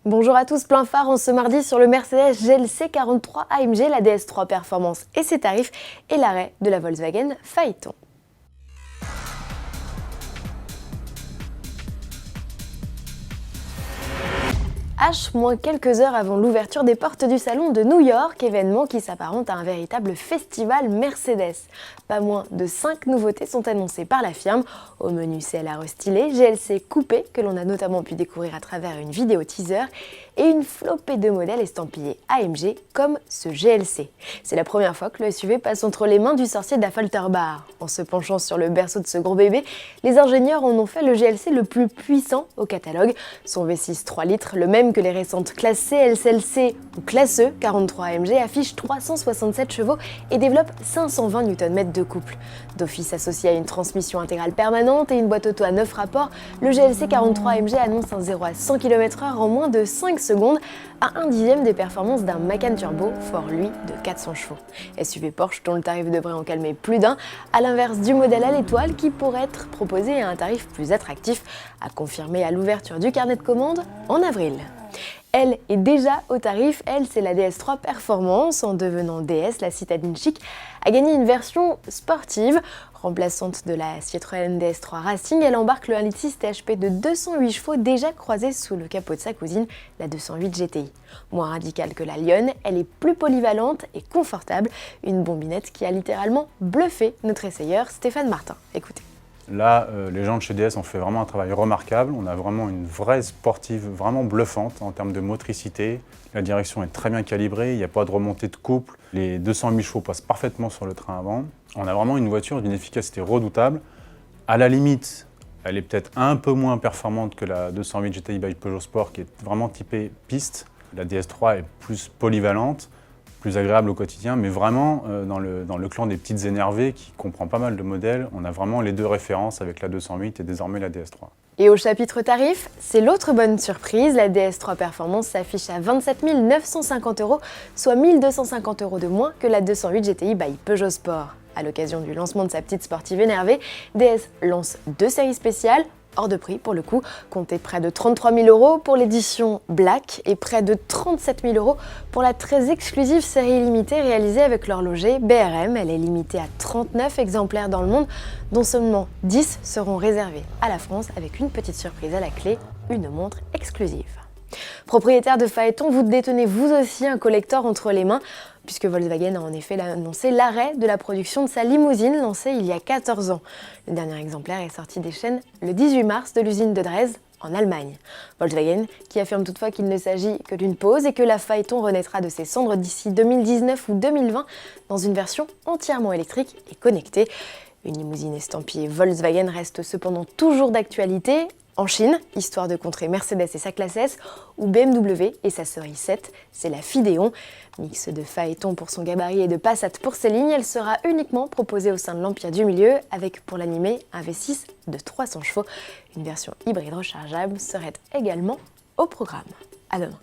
Bonjour à tous, plein phare en ce mardi sur le Mercedes GLC 43 AMG, la DS3 Performance et ses tarifs et l'arrêt de la Volkswagen Phaeton. Moins quelques heures avant l'ouverture des portes du salon de New York, événement qui s'apparente à un véritable festival Mercedes. Pas moins de 5 nouveautés sont annoncées par la firme. Au menu CLA restylé, GLC coupé, que l'on a notamment pu découvrir à travers une vidéo teaser, et une flopée de modèles estampillés AMG comme ce GLC. C'est la première fois que le SUV passe entre les mains du sorcier d'Affalterbach. En se penchant sur le berceau de ce gros bébé, les ingénieurs en ont fait le GLC le plus puissant au catalogue. Son V6 3 litres, le même que les récentes classes C, LCLC ou classe E, 43 AMG affiche 367 chevaux et développe 520 Nm de couple. D'office associé à une transmission intégrale permanente et une boîte auto à 9 rapports, le GLC 43 AMG annonce un 0 à 100 km/h en moins de 5 secondes, à 1/10 des performances d'un Macan Turbo, fort lui de 400 chevaux. SUV Porsche dont le tarif devrait en calmer plus d'un, à l'inverse du modèle à l'étoile qui pourrait être proposé à un tarif plus attractif, à confirmer à l'ouverture du carnet de commande en avril. Elle est déjà au tarif, c'est la DS3 Performance. En devenant DS, la citadine chic a gagné une version sportive. Remplaçante de la Citroën DS3 Racing, elle embarque le 1.6 THP de 208 chevaux déjà croisé sous le capot de sa cousine, la 208 GTI. Moins radicale que la Lionne, elle est plus polyvalente et confortable. Une bombinette qui a littéralement bluffé notre essayeur Stéphane Martin. Écoutez. Là, les gens de chez DS ont fait vraiment un travail remarquable. On a vraiment une vraie sportive, vraiment bluffante en termes de motricité. La direction est très bien calibrée, il n'y a pas de remontée de couple. Les 208 chevaux passent parfaitement sur le train avant. On a vraiment une voiture d'une efficacité redoutable. À la limite, elle est peut-être un peu moins performante que la 208 GTI by Peugeot Sport qui est vraiment typée piste. La DS3 est plus polyvalente, plus agréable au quotidien, mais vraiment dans le clan des petites énervées qui comprend pas mal de modèles, on a vraiment les deux références avec la 208 et désormais la DS3. Et au chapitre tarif, c'est l'autre bonne surprise, la DS3 Performance s'affiche à 27 950 €, soit 1 250 € de moins que la 208 GTI by Peugeot Sport. À l'occasion du lancement de sa petite sportive énervée, DS lance 2 séries spéciales, hors de prix pour le coup, comptez près de 33 000 € pour l'édition Black et près de 37 000 € pour la très exclusive série limitée réalisée avec l'horloger BRM. Elle est limitée à 39 exemplaires dans le monde, dont seulement 10 seront réservés à la France avec une petite surprise à la clé, une montre exclusive. Propriétaire de Phaeton, vous détenez vous aussi un collector entre les mains, puisque Volkswagen a en effet annoncé l'arrêt de la production de sa limousine lancée il y a 14 ans. Le dernier exemplaire est sorti des chaînes le 18 mars de l'usine de Dresde, en Allemagne. Volkswagen qui affirme toutefois qu'il ne s'agit que d'une pause et que la Phaeton renaîtra de ses cendres d'ici 2019 ou 2020 dans une version entièrement électrique et connectée. Une limousine estampillée Volkswagen reste cependant toujours d'actualité, en Chine, histoire de contrer Mercedes et sa classe S, ou BMW et sa série 7, c'est la Fidéon. Mix de Phaeton pour son gabarit et de Passat pour ses lignes, elle sera uniquement proposée au sein de l'Empire du Milieu, avec pour l'animer un V6 de 300 chevaux. Une version hybride rechargeable serait également au programme. À demain.